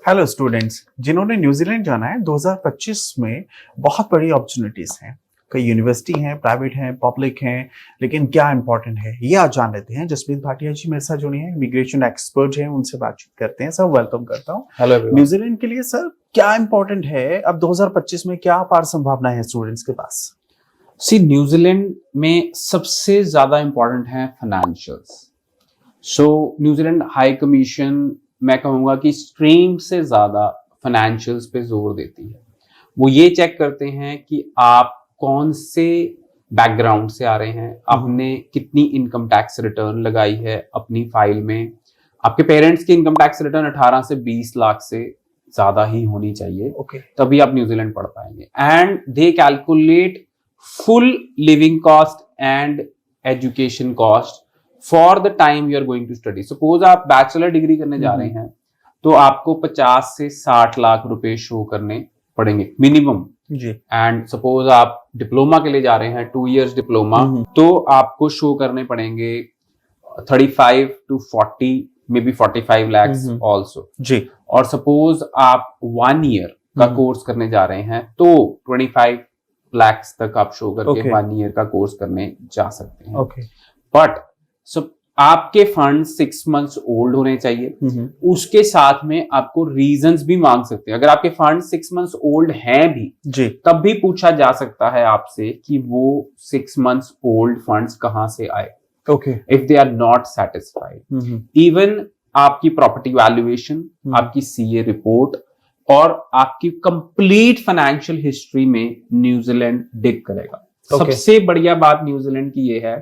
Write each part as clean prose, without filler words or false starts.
Hello students, जिन्होंने New Zealand जाना है 2025 में बहुत बड़ी अपॉर्चुनिटीज हैं। कई यूनिवर्सिटी हैं, प्राइवेट हैं, पब्लिक हैं, लेकिन क्या इंपॉर्टेंट है ये आज जान लेते हैं। जसप्रीत भाटिया जी मेरे साथ जुड़े हैं, इमिग्रेशन एक्सपर्ट हैं, उनसे बातचीत करते हैं। सर वेलकम करता हूँ। Hello everyone. न्यूजीलैंड के लिए सर क्या इंपॉर्टेंट है अब 2025 में, क्या अपार संभावना है स्टूडेंट्स के पास? न्यूजीलैंड में सबसे ज्यादा इंपॉर्टेंट है फाइनेंशियल्स। न्यूजीलैंड हाई कमीशन मैं कहूंगा कि स्ट्रीम से ज्यादा फाइनेंशियल्स पे जोर देती है। वो ये चेक करते हैं कि आप कौन से बैकग्राउंड से आ रहे हैं, आपने कितनी इनकम टैक्स रिटर्न लगाई है अपनी फाइल में। आपके पेरेंट्स की इनकम टैक्स रिटर्न 18 से 20 लाख से ज्यादा ही होनी चाहिए, तभी आप न्यूजीलैंड पढ़ पाएंगे। And they calculate full living cost and education cost for the time you are going to study. Suppose आप बैचलर डिग्री करने जा रहे हैं तो आपको 50 से 60 लाख रुपए शो करने पड़ेंगे मिनिमम जी। एंड सपोज आप डिप्लोमा के लिए जा रहे हैं, 2 इयर्स डिप्लोमा, तो आपको शो करने पड़ेंगे 35 to 40 may be 45 lakhs also जी। और सपोज आप 1 ईयर का कोर्स करने जा रहे हैं तो 25 लैक्स तक आप शो करके 1 ईयर का कोर्स करने जा सकते हैं। बट आपके फंड 6 मंथ्स ओल्ड होने चाहिए। उसके साथ में आपको रीजंस भी मांग सकते हैं। अगर आपके फंड 6 मंथ्स ओल्ड हैं भी जी, तब भी पूछा जा सकता है आपसे कि वो 6 मंथ्स ओल्ड फंड्स कहां से आए। If they are not satisfied, even आपकी प्रॉपर्टी वैल्यूएशन, आपकी सीए रिपोर्ट और आपकी कंप्लीट फाइनेंशियल हिस्ट्री में न्यूजीलैंड डिग करेगा। सबसे बढ़िया बात न्यूजीलैंड की ये है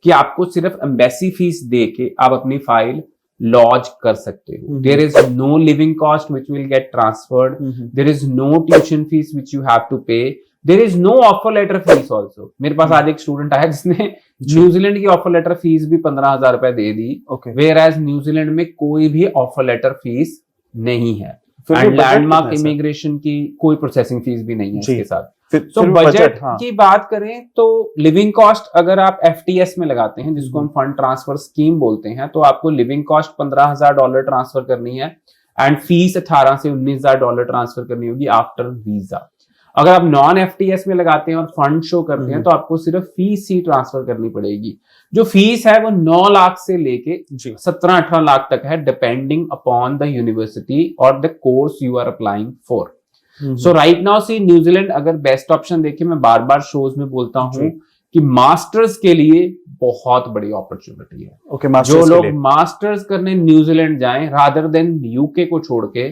कि आपको सिर्फ एम्बेसी फीस दे के आप अपनी फाइल लॉन्च कर सकते हो। There is no living cost which will get transferred, there is no tuition fee which you have to pay, there is no offer letter fee also. मेरे पास आज एक स्टूडेंट आया जिसने न्यूजीलैंड की ऑफर लेटर फीस भी 15,000 रुपए दे दी, where as New Zealand में कोई भी ऑफर लेटर फीस नहीं है। लैंडमार्क इमिग्रेशन की कोई प्रोसेसिंग फीस भी नहीं है इसके साथ। तो बजट की बात करें तो लिविंग कॉस्ट अगर आप एफटीएस में लगाते हैं, जिसको हम फंड ट्रांसफर स्कीम बोलते हैं, तो आपको लिविंग कॉस्ट $15,000 ट्रांसफर करनी है एंड फीस 18 से $19,000 ट्रांसफर करनी होगी आफ्टर वीजा। अगर आप नॉन एफटीएस में लगाते हैं और फंड शो करते हैं तो आपको सिर्फ फीस ही ट्रांसफर करनी पड़ेगी। जो फीस है वो 9 लाख से लेके 17-18 लाख तक है, डिपेंडिंग अपॉन द यूनिवर्सिटी और the course you are applying for. So right now see New Zealand अगर बेस्ट ऑप्शन देखे, मैं बार बार शोज में बोलता हूं कि मास्टर्स के लिए बहुत बड़ी अपॉर्चुनिटी है। जो लोग मास्टर्स करने न्यूजीलैंड जाएं रादर देन यूके को छोड़ के,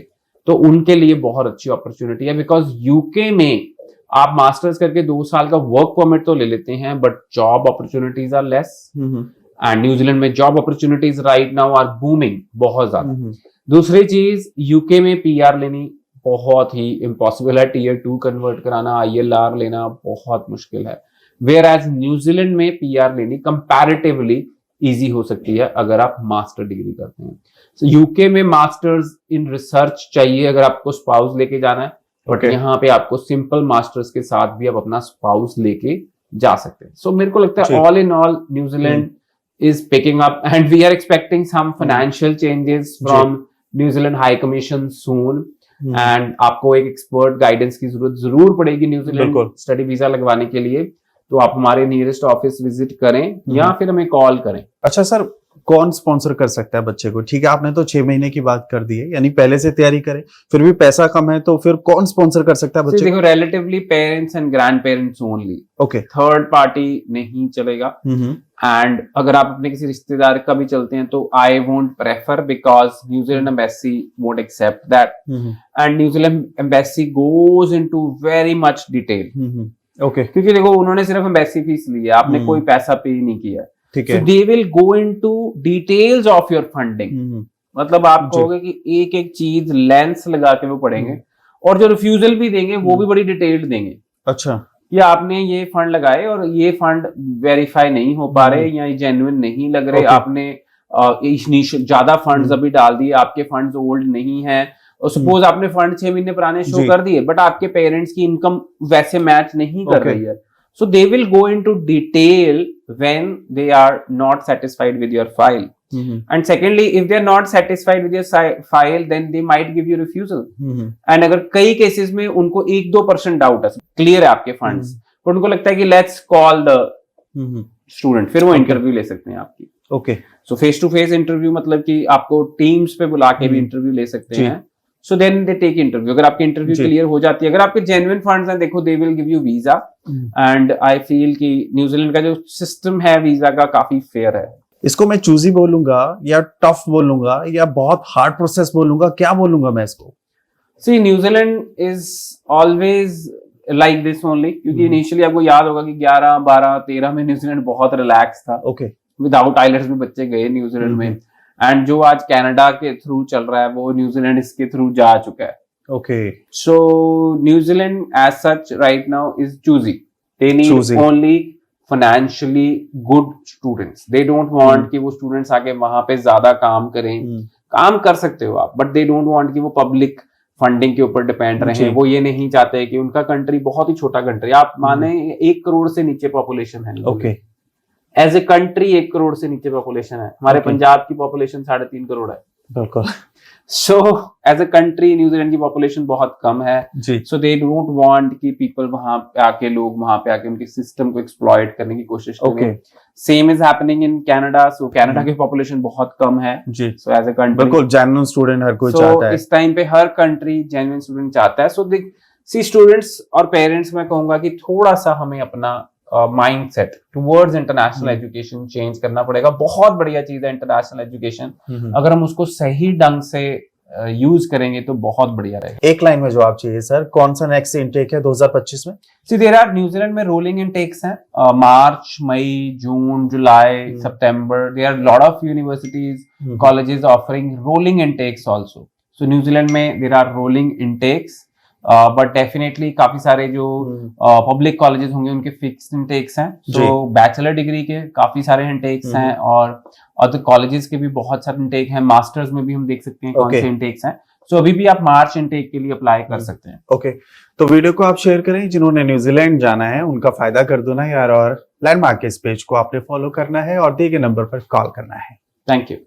तो उनके लिए बहुत अच्छी अपॉर्चुनिटी है। बिकॉज यूके में आप मास्टर्स करके 2 साल का वर्क परमिट तो ले लेते हैं, but job opportunities are less. And New Zealand में job opportunities right now are booming बहुत ज्यादा। दूसरी चीज, यूके में पीआर लेनी बहुत ही इम्पॉसिबल है। टियर 2 कन्वर्ट कराना, ILR लेना बहुत मुश्किल है। वेयर एज न्यूजीलैंड में पीआर लेनी कंपैरेटिवली इजी हो सकती है अगर आप मास्टर डिग्री करते हैं। So, यूके में मास्टर्स इन रिसर्च चाहिए अगर आपको स्पाउस लेके जाना है, बट यहाँ पे आपको सिंपल मास्टर्स के साथ भी आप अपना स्पाउस लेके जा सकते हैं। सो मेरे को लगता है all in all New Zealand is picking up and we are expecting some financial changes from New Zealand high commission soon. And आपको एक एक्सपर्ट गाइडेंस की जरूरत जरूर पड़ेगी न्यूजीलैंड स्टडी वीजा लगवाने के लिए, तो आप हमारे नियरेस्ट ऑफिस विजिट करें या फिर हमें कॉल करें। अच्छा सर, कौन स्पॉन्सर कर सकता है बच्चे को? ठीक है, आपने तो 6 महीने की बात कर दी है, यानी पहले से तैयारी करें, फिर भी पैसा कम है तो फिर कौन स्पॉन्सर कर सकता है बच्चे को? देखो, relatively parents and grand parents only. Third party नहीं चलेगा। एंड अगर आप अपने किसी रिश्तेदार का भी चलते हैं तो I won't prefer, because New Zealand embassy won't accept that. And New Zealand embassy goes into very much detail. क्योंकि देखो, उन्होंने सिर्फ एम्बेसी फीस ली है, आपने कोई पैसा पे नहीं किया। So they will go into details of your funding। मतलब आप कहोगे कि एक एक चीज लेंस लगा के वो पढ़ेंगे, और जो रिफ्यूजल भी देंगे वो भी बड़ी डिटेल्ड देंगे। अच्छा, कि आपने ये फंड लगाए और ये फंड वेरीफाई नहीं हो पा रहे या ये जेन्युइन नहीं लग रहे, आपने ज्यादा फंड्स अभी डाल दिए, आपके फंड्स ओल्ड नहीं है, और सपोज आपने फंड 6 महीने पुराने शो कर दिए, बट आपके पेरेंट्स की इनकम वैसे मैच नहीं कर रही है। So they will go into detail when they are not satisfied with your file. And secondly, if they are not satisfied with your file, then they might give you refusal. And अगर कई cases में उनको 1-2% doubt है, clear है आपके funds, पर उनको लगता है कि लेट्स कॉल द स्टूडेंट, फिर वो इंटरव्यू ले सकते हैं आपकी. Okay. So face to face interview मतलब कि आपको टीम्स पे बुला के भी इंटरव्यू ले सकते हैं. So then they take interview. अगर आपकी इंटरव्यू क्लियर हो जाती है, अगर आपके जेन्युइन फंड्स हैं, देखो they will give you visa. And I feel कि न्यूजीलैंड का जो सिस्टम है वीजा का काफी फेयर है. इसको मैं चूजी बोलूंगा या टफ बोलूंगा या बहुत हार्ड प्रोसेस बोलूंगा, क्या बोलूंगा मैं इसको? See New Zealand is always like this only, क्योंकि इनिशियली आपको याद होगा कि 11, 12, 13 में न्यूजीलैंड बहुत रिलैक्स था. ओके. विदाउट आइलेट्स में बच्चे गए न्यूजीलैंड में. एंड जो आज कनाडा के थ्रू चल रहा है वो न्यूजीलैंड इसके थ्रू जा चुका है. Okay. So New Zealand as such right now is choosy. They need only financially good students. They don't want कि वो स्टूडेंट्स आके वहां पे ज्यादा काम करें. काम कर सकते हो आप, बट दे डोंट वांट कि वो पब्लिक फंडिंग के ऊपर डिपेंड रहे. वो ये नहीं चाहते कि उनका कंट्री बहुत ही छोटा कंट्री, आप माने 1 करोड़ से नीचे पॉपुलेशन है. Okay. As a country 1 crore से नीचे पॉपुलेशन है. हमारे पंजाब की पॉपुलेशन 3.5 करोड़ है. बिल्कुल. So as a country New Zealand की पॉपुलेशन बहुत कम है. सो दे डोंट वांट कि पीपल वहां पे आके, लोग वहां पे आके उनके सिस्टम को एक्सप्लॉइट करने की कोशिश करें. Same is happening in Canada. So Canada की पॉपुलेशन बहुत कम है. सो एज ए कंट्री बिल्कुल जेन्युइन स्टूडेंट हर कोई चाहता है. इस टाइम पे हर कंट्री जेन्युइन स्टूडेंट चाहता है. सो सी स्टूडेंट्स और पेरेंट्स, मैं कहूंगा कि थोड़ा सा हमें अपना mindset towards international education change करना पड़ेगा. बहुत बढ़िया चीज है इंटरनेशनल एजुकेशन. अगर हम उसको सही ढंग से यूज करेंगे तो बहुत बढ़िया रहेगा. एक लाइन में जवाब चाहिए सर, कौन सा नेक्स्ट इनटेक है 2025 में? सी देयर आर न्यूजीलैंड में रोलिंग इनटेक्स हैं. मार्च, मई, जून, जुलाई, सितंबर. There are lot of universities, colleges offering rolling intakes also. So New Zealand में there are rolling intakes. But definitely काफी सारे जो पब्लिक कॉलेजेस होंगे उनके फिक्स्ड इनटेक्स हैं. सो बैचलर डिग्री के काफी सारे इनटेक्स हैं और अदर कॉलेजेस के भी बहुत सारे इनटेक हैं. मास्टर्स में भी हम देख सकते हैं कौन से इनटेक्स हैं. सो अभी भी आप मार्च इनटेक के लिए अप्लाई कर सकते हैं. ओके. तो वीडियो को आप शेयर करें. जिन्होंने न्यूजीलैंड जाना है उनका फायदा कर दो ना यार. और लैंडमार्क के इस पेज को आपने फॉलो करना है और दिए गए नंबर पर कॉल करना है. Thank you.